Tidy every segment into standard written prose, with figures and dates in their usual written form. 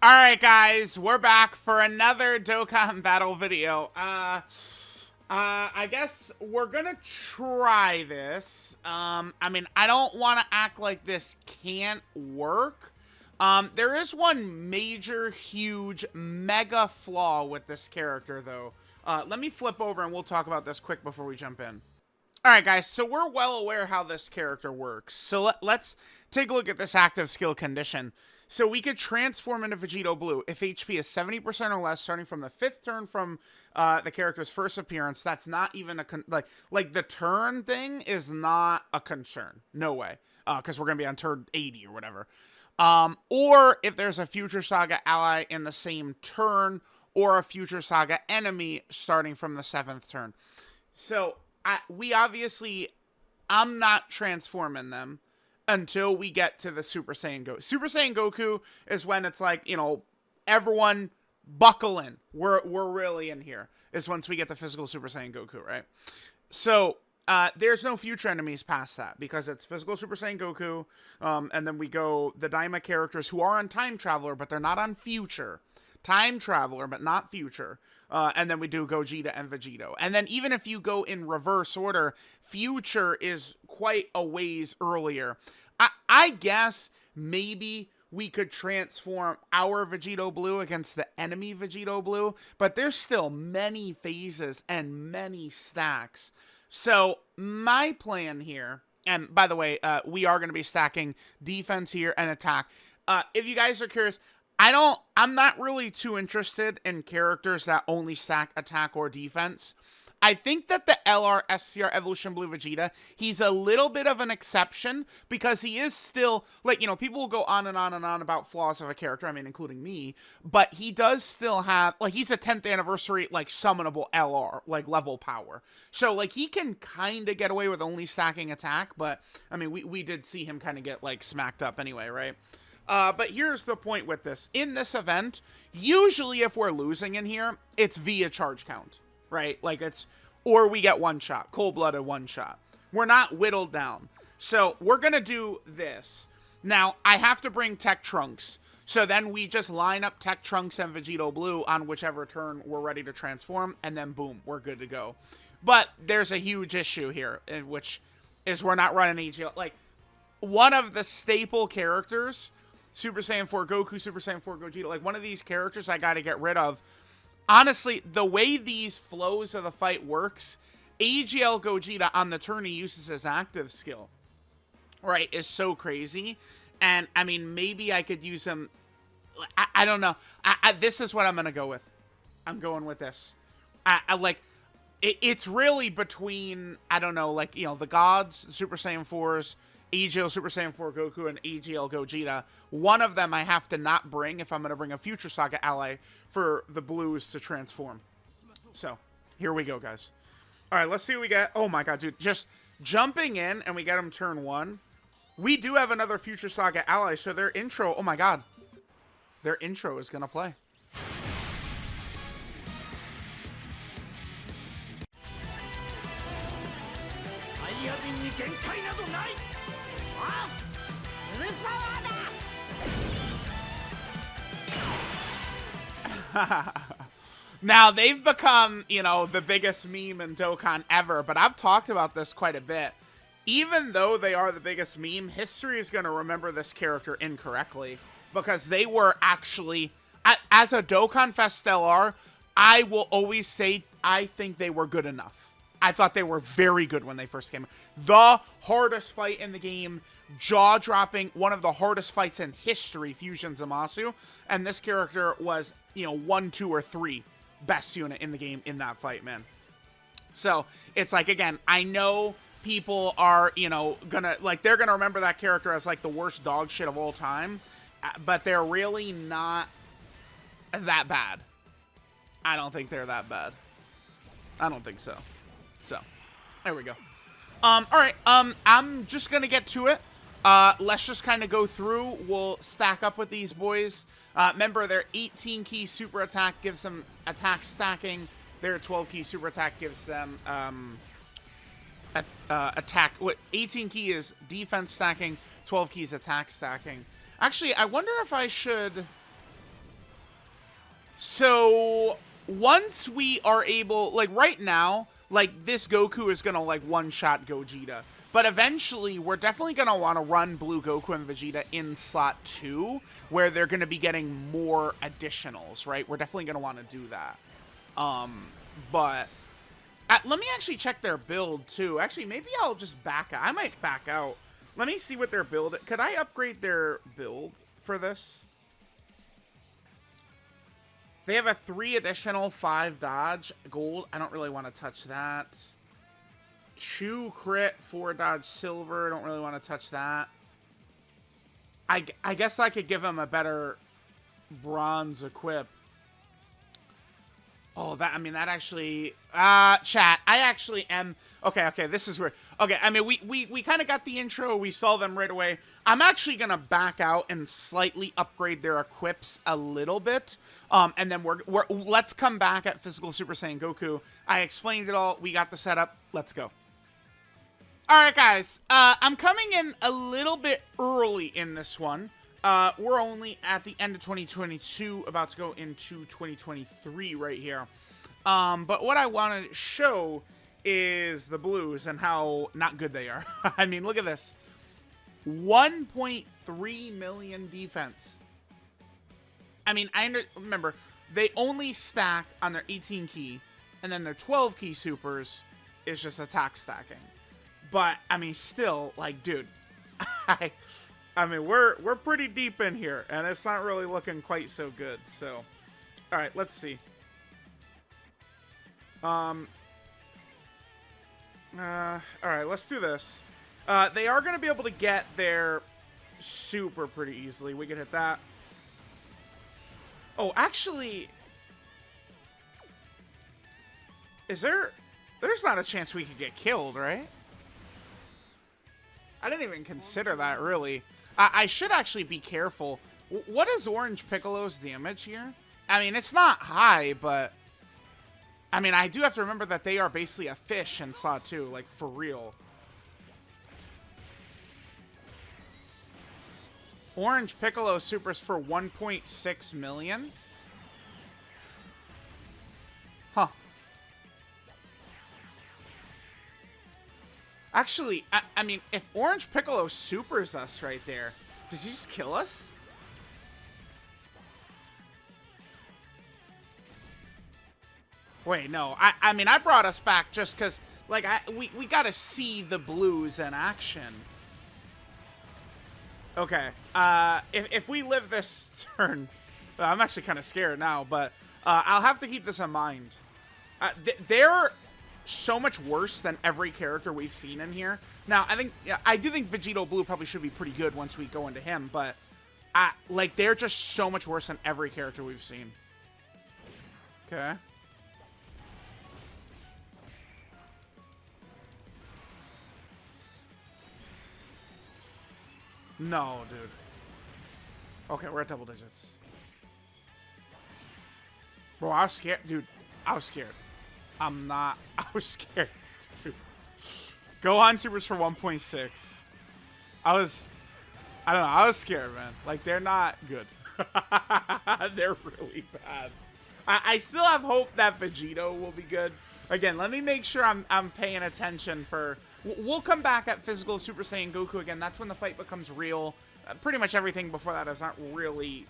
Alright guys, we're back for another Dokkan battle video. I guess we're gonna try this. I mean, I don't want to act like this can't work. There is one major, huge, mega flaw with this character, though. Let me flip over and we'll talk about this quick before we jump in. Alright guys, so we're well aware how this character works. So let's take a look at this active skill condition. So we could transform into Vegito Blue if HP is 70% or less starting from the 5th turn from the character's first appearance. That's not even a... like the turn thing is not a concern. No way. Because we're going to be on turn 80 or whatever. Or if there's a Future Saga ally in the same turn or a Future Saga enemy starting from the 7th turn. So... I'm not transforming them until we get to the Super Saiyan Goku. Super Saiyan Goku is when it's like, you know, everyone buckle in. We're really in here. Is once we get the physical Super Saiyan Goku, right? So, there's no future enemies past that because it's physical Super Saiyan Goku, and then we go the Daima characters who are on Time Traveler, but they're not on Future. Time Traveler, but not Future. And then we do Gogeta and Vegito. And then even if you go in reverse order, Future is quite a ways earlier. I guess maybe we could transform our Vegito Blue against the enemy Vegito Blue, but there's still many phases and many stacks. So my plan here, and by the way, we are going to be stacking defense here and attack. If you guys are curious, I'm not really too interested in characters that only stack attack or defense. I think that the LR SCR Evolution Blue Vegeta, he's a little bit of an exception because he is still, like, you know, people will go on and on and on about flaws of a character, I mean, including me, but he does still have, like, he's a 10th anniversary, like, summonable LR, like, level power. So, like, he can kind of get away with only stacking attack, but, I mean, we did see him kind of get, like, smacked up anyway, right? But here's the point with this. In this event, usually if we're losing in here, it's via charge count, right? Like it's, or we get one shot, cold-blooded one shot. We're not whittled down. So we're going to do this. Now, I have to bring Tech Trunks. So then we just line up Tech Trunks and Vegito Blue on whichever turn we're ready to transform, and then boom, we're good to go. But there's a huge issue here, which is we're not running AGL. Like, one of the staple characters... Super Saiyan 4 Goku, Super Saiyan 4 Gogeta, like one of these characters I gotta get rid of. Honestly, the way these flows of the fight works, AGL Gogeta on the turn he uses his active skill, right, is so crazy. And, I mean, maybe I could use him, I don't know. This is what I'm gonna go with. I'm going with this. It's really between, I don't know, like, you know, the gods, Super Saiyan 4s, AGL Super Saiyan 4 Goku, and AGL Gogeta. One of them I have to not bring if I'm going to bring a Future Saga ally for the Blues to transform. So, here we go, guys. Alright, let's see what we get. Oh my god, dude. Just jumping in and we get them turn 1. We do have another Future Saga ally, so their intro... Oh my god. Their intro is going to play. Now, they've become, you know, the biggest meme in Dokkan ever, but I've talked about this quite a bit. Even though they are the biggest meme, history is going to remember this character incorrectly, because they were actually, as a Dokkan Fest LR, I will always say I think they were good enough. I thought they were very good when they first came. The hardest fight in the game, jaw-dropping, one of the hardest fights in history, Fusion Zamasu, and this character was, you know, 1, 2, or 3 best unit in the game in that fight, man. So, it's like, again, I know people are, you know, gonna, like, they're gonna remember that character as, like, the worst dog shit of all time, but they're really not that bad. I don't think they're that bad. I don't think so. So, there we go. Alright, I'm just gonna get to it. Let's just kind of go through. We'll stack up with these boys. Remember, their 18 key super attack gives them attack stacking. Their 12 key super attack gives them attack. What 18 key is defense stacking, 12 keys attack stacking. Actually, I wonder if I should So once we are able, like right now, like this Goku is gonna like one-shot Gogeta. But eventually, we're definitely going to want to run Blue Goku and Vegeta in slot 2, where they're going to be getting more additionals, right? We're definitely going to want to do that. But let me actually check their build, too. Actually, maybe I'll just back out. I might back out. Let me see what their build... Could I upgrade their build for this? They have a 3 additional, 5 dodge, gold. I don't really want to touch that. 2 crit, 4 dodge silver. Don't really want to touch that. I guess I could give him a better bronze equip. Oh, that, I mean, that actually... chat, I actually am... Okay, this is where... Okay, I mean, we kind of got the intro. We saw them right away. I'm actually going to back out and slightly upgrade their equips a little bit. And then let's come back at Physical Super Saiyan Goku. I explained it all. We got the setup. Let's go. Alright, guys. I'm coming in a little bit early in this one. We're only at the end of 2022, about to go into 2023 right here. But what I want to show is the Blues and how not good they are. I mean, look at this. 1.3 million defense. I mean, remember, they only stack on their 18 key, and then their 12 key supers is just attack stacking. But, I mean, still, like, dude, I mean, we're pretty deep in here, and it's not really looking quite so good, so. Alright, let's see. Alright, let's do this. They are going to be able to get their super pretty easily. We can hit that. Oh, actually, there's not a chance we could get killed, right? I didn't even consider that, really. I should actually be careful. What is Orange Piccolo's damage here? I mean, it's not high, but... I mean, I do have to remember that they are basically a fish in Saw 2, like, for real. Orange Piccolo supers for 1.6 million? Huh. Actually, I mean, if Orange Piccolo supers us right there, does he just kill us? Wait, no. I mean, I brought us back just because, like, we gotta see the Blues in action. Okay. If we live this turn, I'm actually kind of scared now, but I'll have to keep this in mind. They're so much worse than every character we've seen in here. Now, I do think Vegito Blue probably should be pretty good once we go into him, but like, they're just so much worse than every character we've seen. Okay. No, dude. Okay, we're at double digits. Bro, I was scared. Dude, I was scared. I'm not. I was scared, dude. Gohan Supers for 1.6. I don't know. I was scared, man. Like, they're not good. They're really bad. I still have hope that Vegito will be good. Again, let me make sure I'm paying attention for... We'll come back at Physical Super Saiyan Goku again. That's when the fight becomes real. Pretty much everything before that is not really,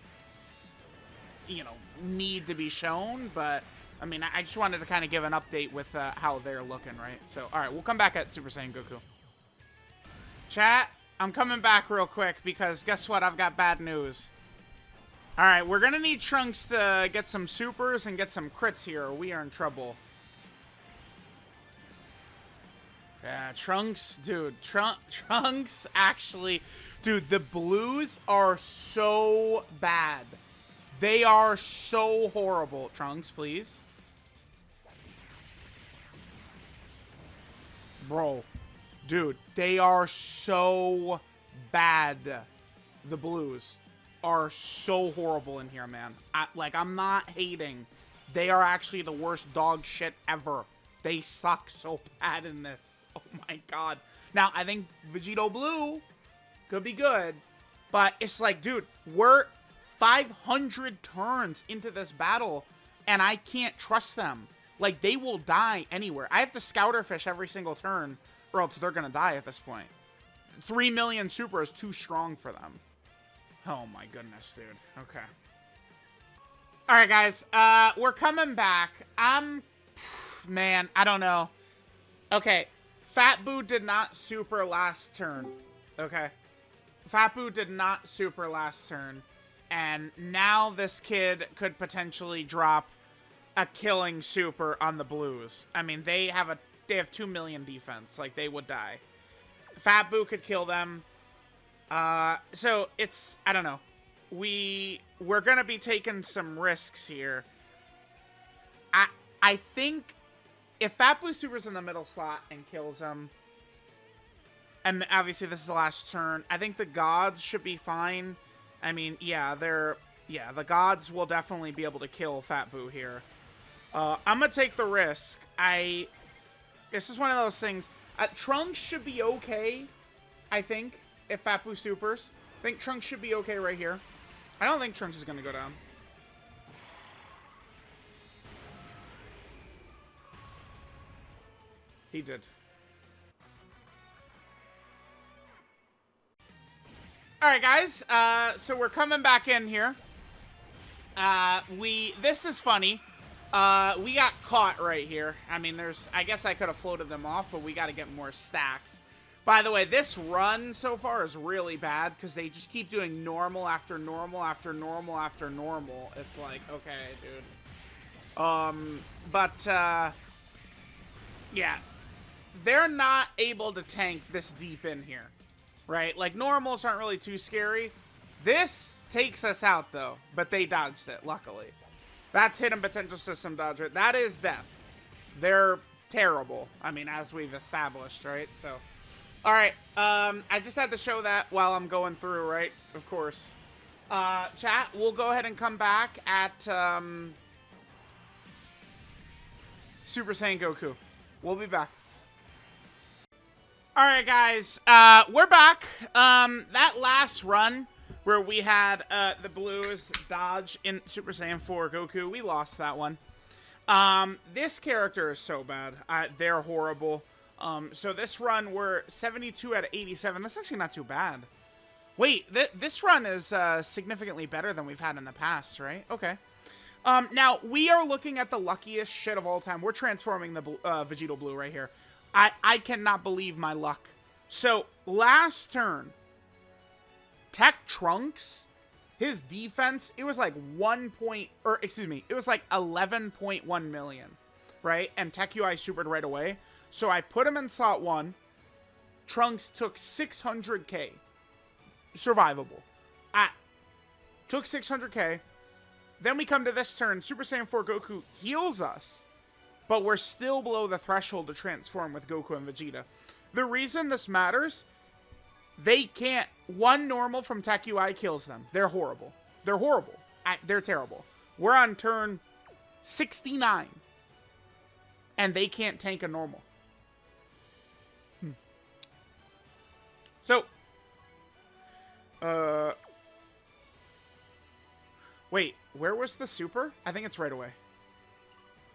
you know, need to be shown. But, I mean, I just wanted to kind of give an update with how they're looking, right? So, all right, we'll come back at Super Saiyan Goku. Chat, I'm coming back real quick because guess what? I've got bad news. All right, we're going to need Trunks to get some supers and get some crits here, or we are in trouble. Yeah, Trunks, dude. Trunks actually... Dude, the Blues are so bad. They are so horrible. Trunks, please. Bro. Dude, they are so bad. The Blues are so horrible in here, man. I'm not hating. They are actually the worst dog shit ever. They suck so bad in this. Oh my god. Now, I think Vegito Blue could be good, but it's like, dude, we're 500 turns into this battle, and I can't trust them. Like, they will die anywhere. I have to scouter fish every single turn, or else they're gonna die at this point. 3 million super is too strong for them. Oh my goodness, dude. Okay. Alright, guys. We're coming back. Man, I don't know. Okay. Fat Boo did not super last turn. Okay. Fat Boo did not super last turn. And now this kid could potentially drop a killing super on the Blues. I mean, they have 2 million defense. Like, they would die. Fat Boo could kill them. So it's, I don't know. We're gonna be taking some risks here. I think if Fat Boo supers in the middle slot and kills him, and obviously this is the last turn, I think the gods should be fine. I mean, yeah, the gods will definitely be able to kill Fat Boo here. I'm gonna take the risk. This is one of those things. Trunks should be okay, I think, if Fat Boo supers. I think Trunks should be okay right here. I don't think Trunks is gonna go down. He did. Alright, guys. So we're coming back in here. This is funny. We got caught right here. I mean, I guess I could have floated them off, but we got to get more stacks. By the way, this run so far is really bad because they just keep doing normal after normal after normal after normal. It's like, okay, dude. Yeah. They're not able to tank this deep in here, right? Like, normals aren't really too scary. This takes us out, though, but they dodged it, luckily. That's hidden potential system dodge, right? That is death. They're terrible. I mean, as we've established, right? So, all right. I just had to show that while I'm going through, right? Of course. Chat, we'll go ahead and come back at Super Saiyan Goku. We'll be back. All right, guys. We're back. That last run where we had the Blues dodge in Super Saiyan 4 Goku, we lost that one. This character is so bad. They're horrible. So this run, we're 72 out of 87. That's actually not too bad. Wait, this run is significantly better than we've had in the past, right? Okay. Now, we are looking at the luckiest shit of all time. We're transforming the Vegito Blue right here. I cannot believe my luck. So, last turn, Tech Trunks, his defense, it was like it was like 11.1 million, right? And Tech UI supered right away. So I put him in slot 1. Trunks took 600k. Survivable. Took 600k. Then we come to this turn. Super Saiyan 4 Goku heals us. But we're still below the threshold to transform with Goku and Vegeta. The reason this matters, they can't. One normal from Tech UI kills them. They're horrible. They're horrible. They're terrible. We're on turn 69. And they can't tank a normal. So, wait, where was the super? I think it's right away. I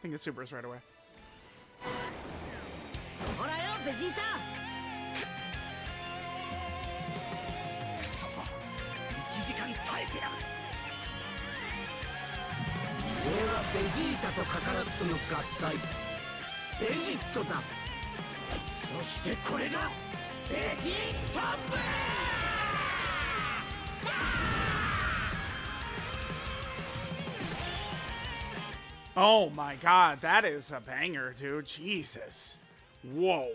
think the super is right away. Oh my god, that is a banger, dude. Jesus. Whoa.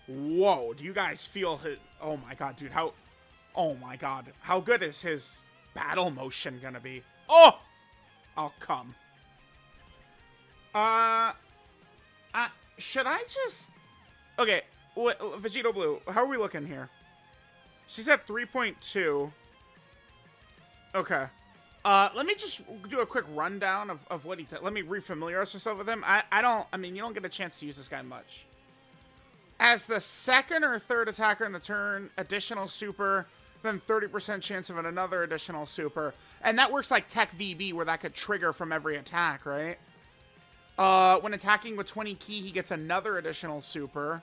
Whoa. Do you guys feel his... Oh my god, dude. Oh my god. How good is his battle motion gonna be? Oh! I'll come. Should I just... Okay. Vegito Blue, how are we looking here? She's at 3.2. Okay. Let me just do a quick rundown of what he did. Let me refamiliarize myself with him. I mean, you don't get a chance to use this guy much. As the second or third attacker in the turn, additional super, then 30% chance of another additional super. And that works like Tech VB, where that could trigger from every attack, right? When attacking with 20 ki, he gets another additional super.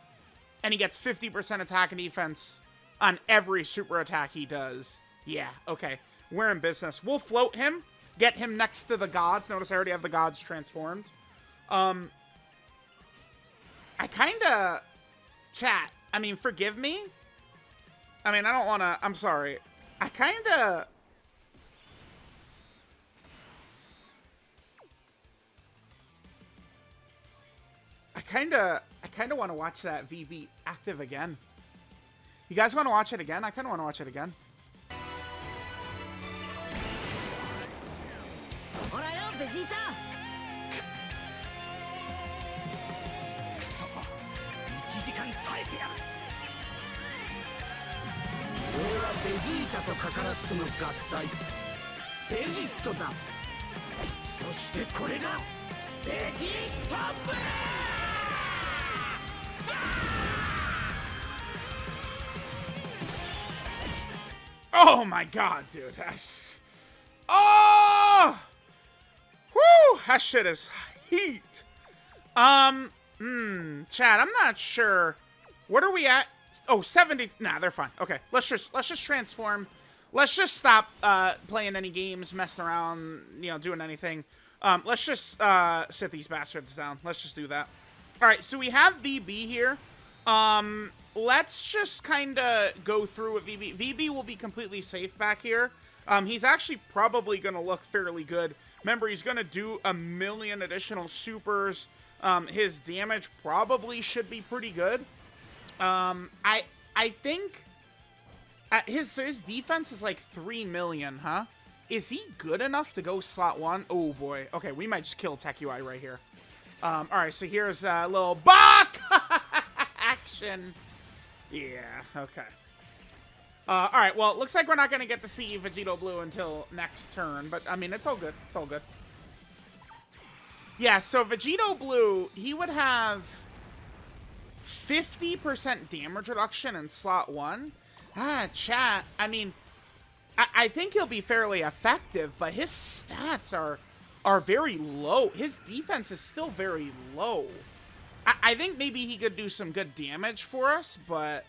And he gets 50% attack and defense on every super attack he does. Yeah, okay. We're in business. We'll float him, get him next to the gods. Notice I already have the gods transformed. I kinda... Chat, I mean, forgive me? I mean, I don't wanna... I'm sorry. I kinda want to watch that VB active again. You guys want to watch it again? I kind of want to watch it again. Oh my god, dude. Oh! Woo! That shit is heat. Chad, I'm not sure. What are we at? Oh, 70. Nah, they're fine. Okay, let's just transform. Let's just stop playing any games, messing around, you know, doing anything. Let's just sit these bastards down. Let's just do that. All right, so we have VB here. Let's just kind of go through with VB. VB will be completely safe back here. He's actually probably going to look fairly good. Remember, he's going to do 1,000,000 additional supers. His damage probably should be pretty good. I think his defense is like 3 million, huh? Is he good enough to go slot 1? Oh boy. Okay, we might just kill Tech UI right here. All right, so here's a little Bach action. Yeah, okay. All right, well, it looks like we're not going to get to see Vegito Blue until next turn, but, I mean, it's all good. It's all good. Yeah, so Vegito Blue, he would have 50% damage reduction in slot 1. Chat, I mean, I think he'll be fairly effective, but his stats are very low. His defense is still very low. I think maybe he could do some good damage for us, but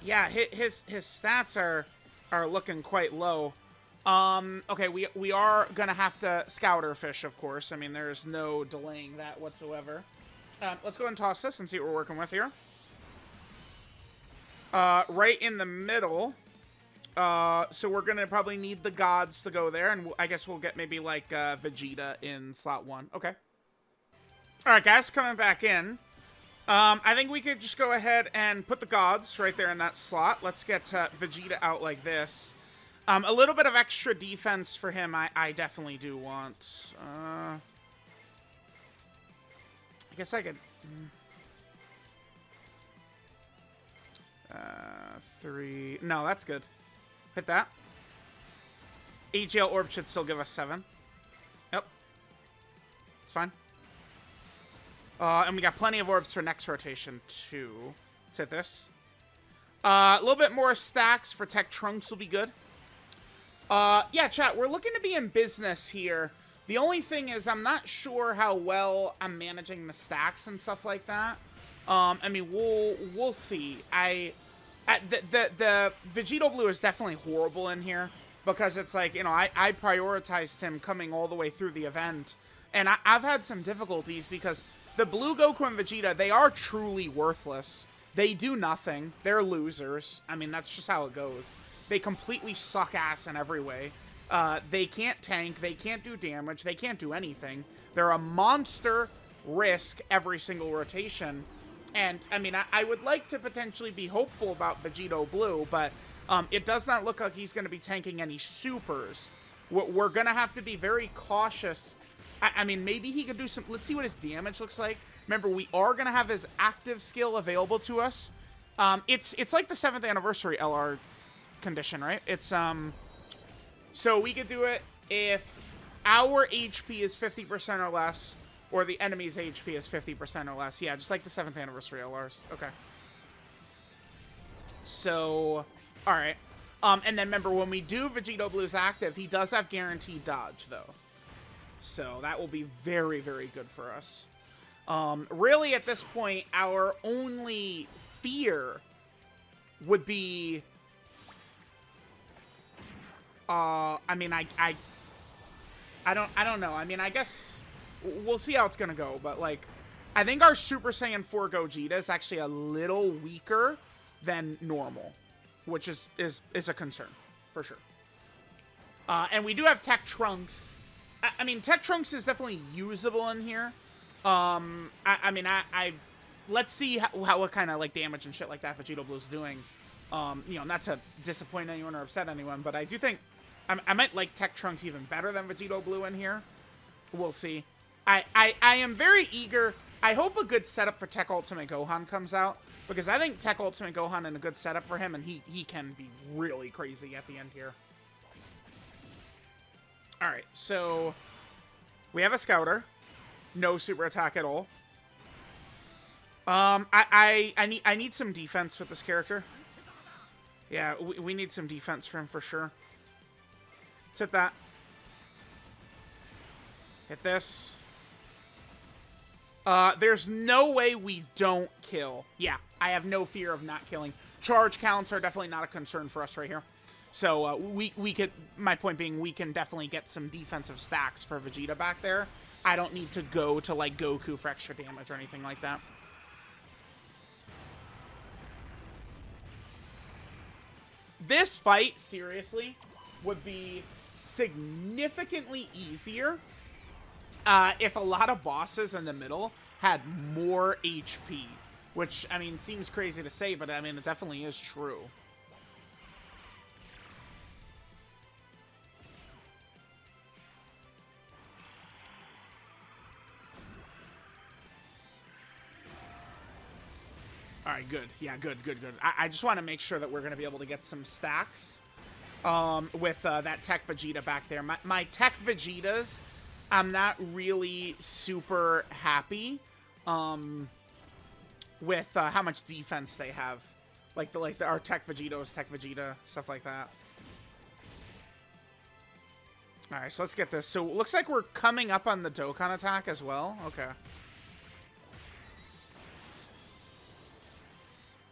yeah, his stats are looking quite low. Okay, we are gonna have to scouter fish, of course. I mean, there's no delaying that whatsoever. Let's go and toss this and see what we're working with here. Right in the middle. So we're gonna probably need the gods to go there, and I guess we'll get maybe like Vegeta in slot 1. Okay. All right, guys, coming back in. I think we could just go ahead and put the gods right there in that slot. Let's get Vegeta out like this. A little bit of extra defense for him I definitely do want. I guess I could... 3... No, that's good. Hit that. AGL Orb should still give us 7. Yep. It's fine. And we got plenty of orbs for next rotation, too. Let's hit this. A little bit more stacks for Tech Trunks will be good. Yeah, chat, we're looking to be in business here. The only thing is I'm not sure how well I'm managing the stacks and stuff like that. I mean, we'll see. The Vegito Blue is definitely horrible in here because it's like, you know, I prioritized him coming all the way through the event. And I've had some difficulties because the Blue Goku and Vegeta, they are truly worthless. They do nothing. They're losers. I mean, that's just how it goes. They completely suck ass in every way. They can't tank. They can't do damage. They can't do anything. They're a monster risk every single rotation. And, I mean, I would like to potentially be hopeful about Vegito Blue, but it does not look like he's going to be tanking any supers. We're going to have to be very cautious. I mean, maybe he could do some... Let's see what his damage looks like. Remember, we are going to have his active skill available to us. It's like the 7th anniversary LR condition, right? It's, so we could do it if our HP is 50% or less, or the enemy's HP is 50% or less. Yeah, just like the 7th anniversary LRs. Okay. So, All right. And then remember, when we do Vegito Blue's active, he does have guaranteed dodge, though. So that will be very, very good for us. Really, at this point, our only fear would be... I mean, I don't know. I mean, I guess we'll see how it's gonna go, but, like, I think our Super Saiyan 4 Gogeta is actually a little weaker than normal, which is a concern, for sure. And we do have Tech Trunks. I mean, Tech Trunks is definitely usable in here. I mean, let's see what kind of, like, damage and shit like that Vegito Blue's doing. You know, not to disappoint anyone or upset anyone, but I do think I might like Tech Trunks even better than Vegito Blue in here. We'll see. I am very eager. I hope a good setup for Tech Ultimate Gohan comes out, because I think Tech Ultimate Gohan is a good setup for him, and he can be really crazy at the end here. Alright, so we have a Scouter. No super attack at all. I need some defense with this character. Yeah, we need some defense for him for sure. Let's hit that. Hit this. There's no way we don't kill. Yeah, I have no fear of not killing. Charge counts are definitely not a concern for us right here. So, we could, my point being, we can definitely get some defensive stacks for Vegeta back there. I don't need to go to, like, Goku for extra damage or anything like that. This fight, seriously, would be significantly easier if a lot of bosses in the middle had more HP. Which, I mean, seems crazy to say, but, I mean, it definitely is true. Alright, good. Yeah, good. I just want to make sure that we're going to be able to get some stacks with that Tech Vegeta back there. My Tech Vegetas, I'm not really super happy with how much defense they have. Like our Tech Vegetos, Tech Vegeta, stuff like that. Alright, so let's get this. So it looks like we're coming up on the Dokkan attack as well. Okay.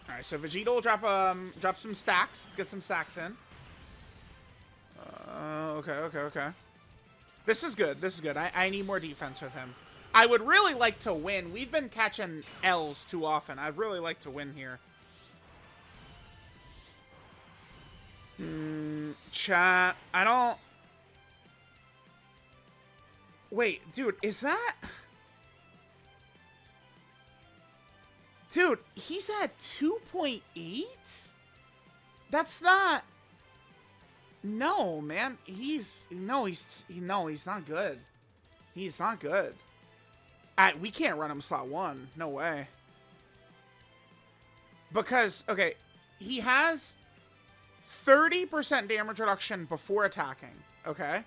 Alright, so Vegeta will drop some stacks. Let's get some stacks in. Okay. This is good. I need more defense with him. I would really like to win. We've been catching L's too often. I'd really like to win here. Chat. I don't... Wait, dude, is that... Dude, he's at 2.8? That's not... No, man. He's not good. He's not good. We can't run him slot 1. No way. Because, okay, he has 30% damage reduction before attacking, okay?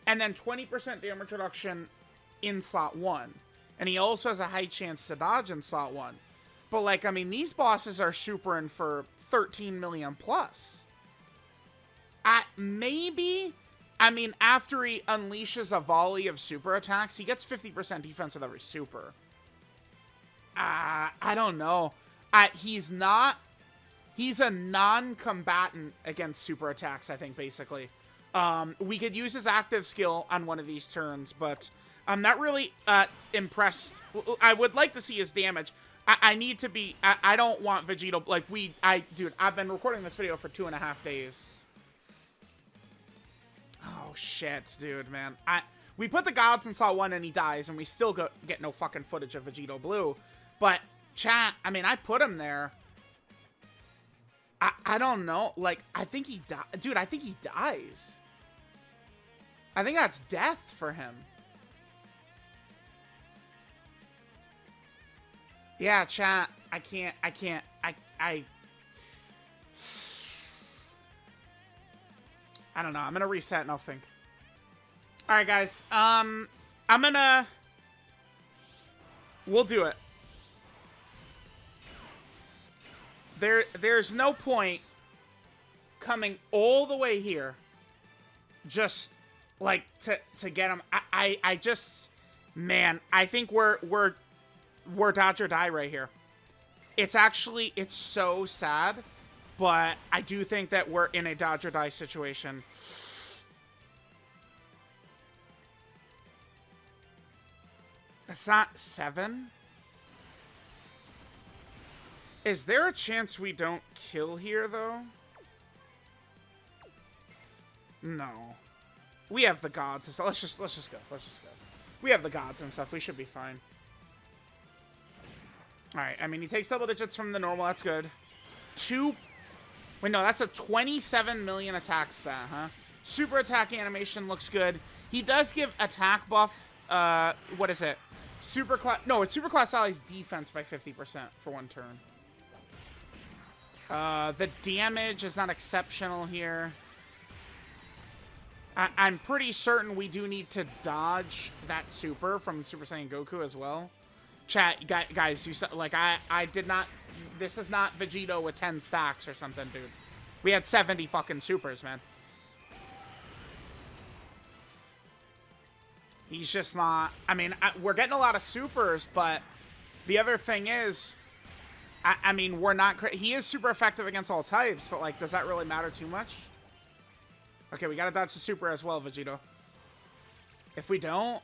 And then 20% damage reduction in slot 1. And he also has a high chance to dodge in slot 1. But, like, I mean, these bosses are supering for 13 million plus. Maybe, I mean, after he unleashes a volley of super attacks, he gets 50% defense with every super. I don't know. He's a non-combatant against super attacks, I think, basically. We could use his active skill on one of these turns, but I'm not really impressed. I would like to see his damage. I need to be... I don't want Vegito... Like, dude, I've been recording this video for 2.5 days. Oh, shit, dude, man. We put the gods in slot 1 and he dies, and we still get no fucking footage of Vegito Blue. But, chat, I mean, I put him there. I don't know. Like, I think he dies. Dude, I think he dies. I think that's death for him. Yeah, chat. I don't know. I'm gonna reset and I'll think. Alright, guys. We'll do it. There's no point coming all the way here just like to get him. I just, man, I think we're dodge or die right here. It's so sad, but I do think that we're in a dodge or die situation. It's not 7. Is there a chance we don't kill here, though? No. We have the gods and stuff. Let's just go. Let's just go. We have the gods and stuff. We should be fine. Alright, I mean, he takes double digits from the normal. That's good. Wait, no, that's a 27 million attack stat, huh? Super attack animation looks good. He does give attack buff, what is it? No, it's super class allies defense by 50% for 1 turn. The damage is not exceptional here. I'm pretty certain we do need to dodge that super from Super Saiyan Goku as well. Chat, guys, you like I did not. This is not Vegito with 10 stacks or something, dude. We had 70 fucking supers, man. He's just not. I mean, we're getting a lot of supers, but the other thing is, I mean, we're not. He is super effective against all types, but like, does that really matter too much? Okay, we gotta dodge the super as well, Vegito. If we don't,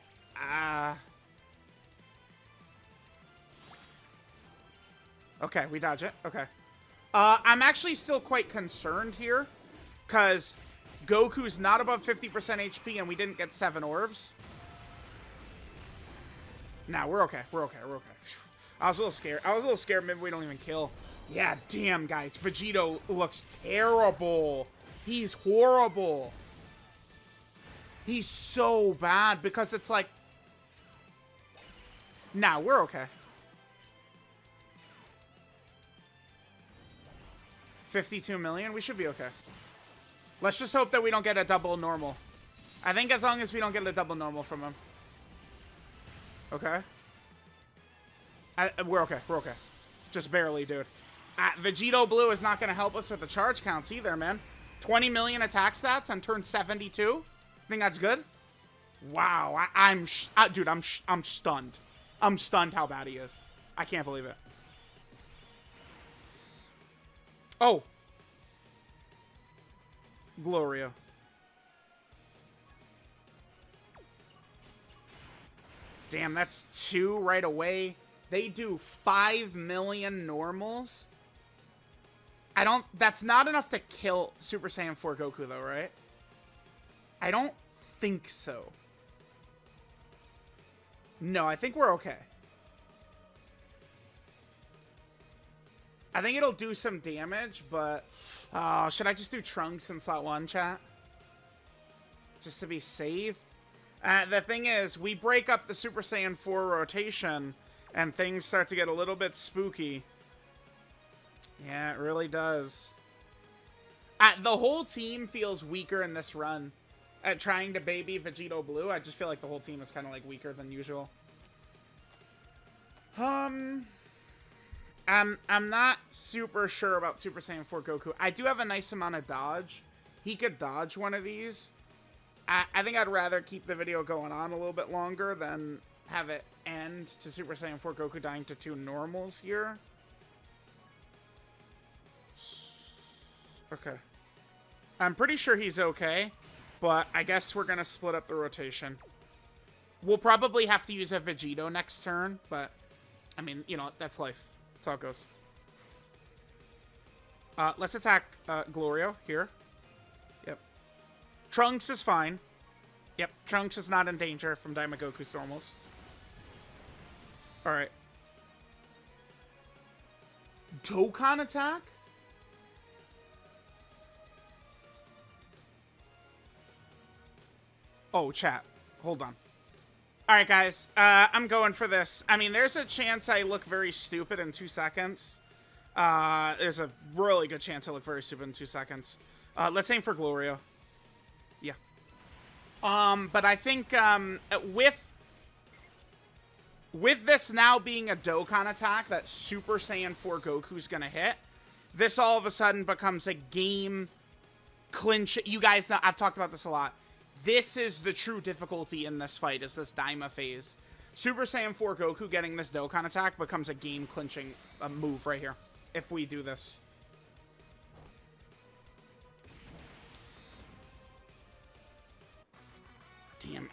okay, we dodge it. Okay. I'm actually still quite concerned here, because Goku's not above 50% HP, and we didn't get 7 orbs. Nah, we're okay. We're okay. We're okay. I was a little scared. Maybe we don't even kill. Yeah, damn, guys. Vegito looks terrible. He's horrible. He's so bad because it's like... Nah, we're okay. 52 million? We should be okay. Let's just hope that we don't get a double normal. I think as long as we don't get a double normal from him. Okay. We're okay. We're okay. Just barely, dude. Vegito Blue is not going to help us with the charge counts either, man. 20 million attack stats on turn 72. Think that's good? Wow. Dude, I'm stunned. I'm stunned how bad he is. I can't believe it. Oh. Gloria. Damn, that's 2 right away. They do 5 million normals. That's not enough to kill Super Saiyan 4 Goku, though, right? I don't think so. No, I think we're okay. I think it'll do some damage, but... should I just do Trunks in slot 1, chat? Just to be safe? The thing is, we break up the Super Saiyan 4 rotation, and things start to get a little bit spooky. Yeah, it really does. The whole team feels weaker in this run. At trying to baby Vegito Blue, I just feel like the whole team is kind of like weaker than usual. I'm not super sure about Super Saiyan 4 Goku. I do have a nice amount of dodge. He could dodge one of these. I think I'd rather keep the video going on a little bit longer than have it end to Super Saiyan 4 Goku dying to 2 normals here. Okay. I'm pretty sure he's okay, but I guess we're going to split up the rotation. We'll probably have to use a Vegito next turn, but, I mean, you know, that's life. That's how it goes. Let's attack Glorio here. Yep. Trunks is fine. Yep, Trunks is not in danger from Daimagoku's normals. Alright. Dokkan attack? Oh, chat. Hold on. Alright, guys. I'm going for this. I mean, there's a chance I look very stupid in 2 seconds. There's a really good chance I look very stupid in 2 seconds. Let's aim for Glorio. Yeah. But I think, with this now being a Dokkan attack that Super Saiyan 4 Goku's gonna hit, this all of a sudden becomes a game clinch. You guys know, I've talked about this a lot. This is the true difficulty in this fight, is this Daima phase. Super Saiyan 4 Goku getting this Dokkan attack becomes a game-clinching move right here, if we do this. Damn,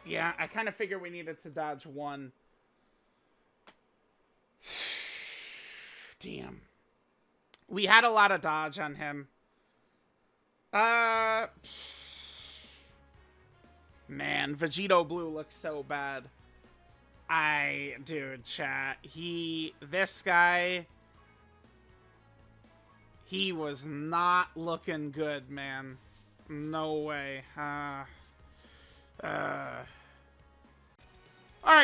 yeah, I kind of figured we needed to dodge one. Damn. We had a lot of dodge on him. Man, Vegito Blue looks so bad. Dude, chat. This guy, he was not looking good, man. No way. Alright,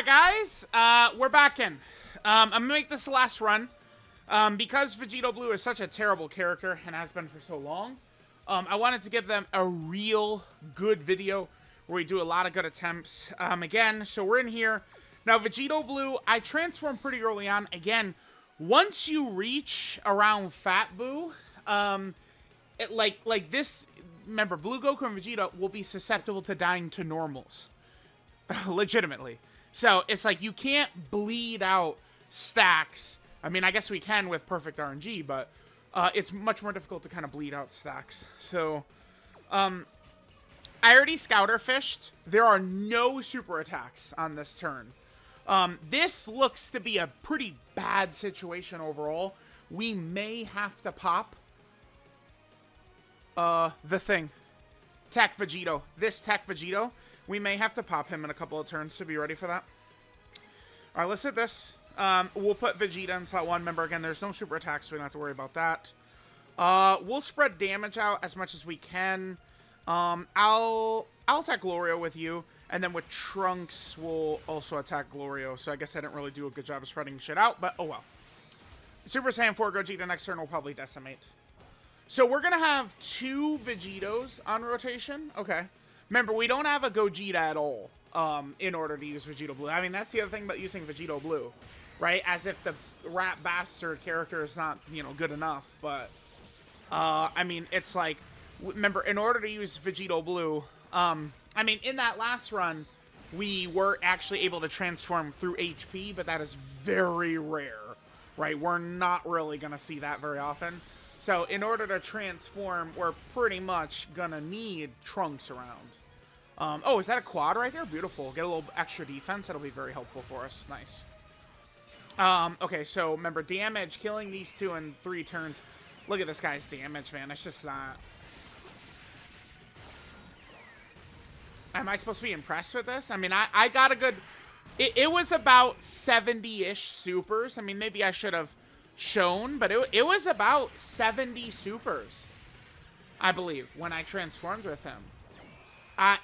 guys. We're back in. I'm gonna make this the last run. Because Vegito Blue is such a terrible character and has been for so long, I wanted to give them a real good video where we do a lot of good attempts. Again, so we're in here. Now, Vegito Blue, I transformed pretty early on. Again, once you reach around Fat Boo, like this, remember, Blue Goku and Vegeta will be susceptible to dying to normals. Legitimately. So, it's like you can't bleed out stacks. I mean, I guess we can with perfect RNG, but it's much more difficult to kind of bleed out stacks. So, I already Scouter fished. There are no super attacks on this turn. This looks to be a pretty bad situation overall. We may have to pop the thing. Tech Vegito. This Tech Vegito. We may have to pop him in a couple of turns to be ready for that. Alright, let's hit this. We'll put Vegeta in slot 1. Remember, again, there's no super attacks, so we don't have to worry about that. We'll spread damage out as much as we can. I'll attack Glorio with you, and then with Trunks, we'll also attack Glorio. So I guess I didn't really do a good job of spreading shit out, but oh well. Super Saiyan 4 Gogeta next turn will probably decimate. So we're going to have 2 Vegetos on rotation. Okay. Remember, we don't have a Gogeta at all in order to use Vegito Blue. I mean, that's the other thing about using Vegito Blue, right? As if the rat bastard character is not, you know, good enough. But, I mean, it's like, remember, in order to use Vegito Blue, I mean, in that last run, we were actually able to transform through HP, but that is very rare, right? We're not really going to see that very often. So, in order to transform, we're pretty much going to need Trunks around. Oh, is that a quad right there? Beautiful. Get a little extra defense. That'll be very helpful for us. Nice. Okay, so remember, damage, killing these 2 in 3 turns. Look at this guy's damage, man. It's just not... Am I supposed to be impressed with this? I mean, I got a good... It was about 70-ish supers. I mean, maybe I should have shown, but it was about 70 supers, I believe, when I transformed with him.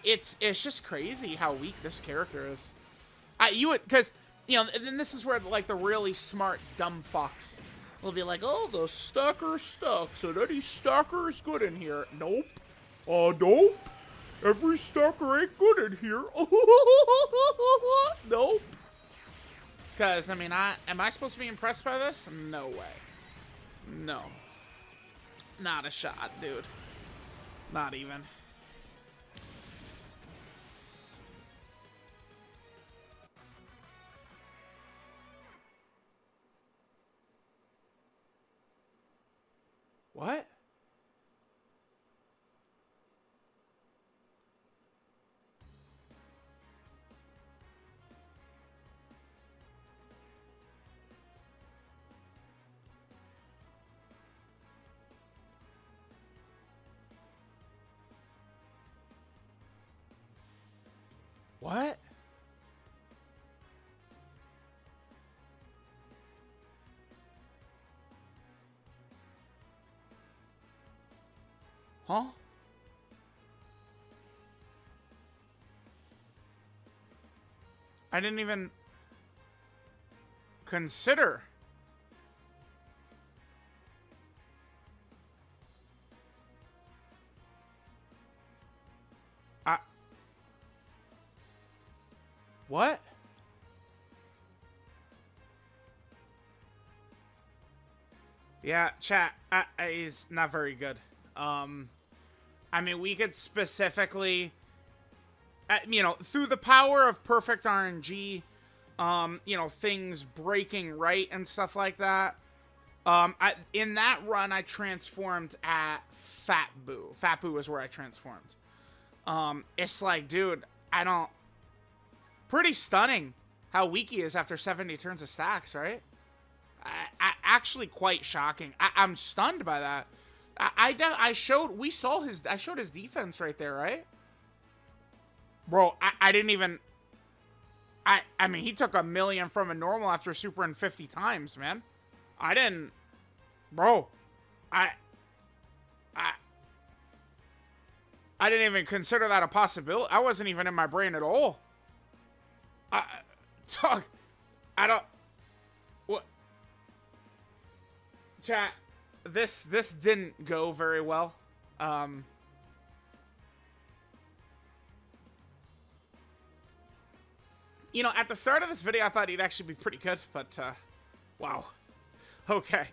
It's just crazy how weak this character is. Because, you know, and this is where, like, the really smart dumb fucks will be like, oh, the stacker stuck, so any stacker is good in here. Nope. Nope. Every stacker ain't good in here. Nope. Because, I mean, am I supposed to be impressed by this? No way. No. Not a shot, dude. Not even. What? What? Huh? I didn't even consider. What? Yeah, chat is not very good. I mean, we could specifically, you know, through the power of perfect RNG, you know, things breaking right and stuff like that. In that run, I transformed at Fat Boo. Fat Boo is where I transformed. It's like, dude, I don't... Pretty stunning how weak he is after 70 turns of stacks, right? Actually quite shocking. I'm stunned by that. I showed his defense right there, right? Bro, I didn't even... I mean, he took 1,000,000 from a normal after supering 50 times, man. I didn't... Bro, I didn't even consider that a possibility. I wasn't even in my brain at all. Dog, I don't... What? Chat, this didn't go very well. You know, at the start of this video, I thought he'd actually be pretty good, but, wow. Okay.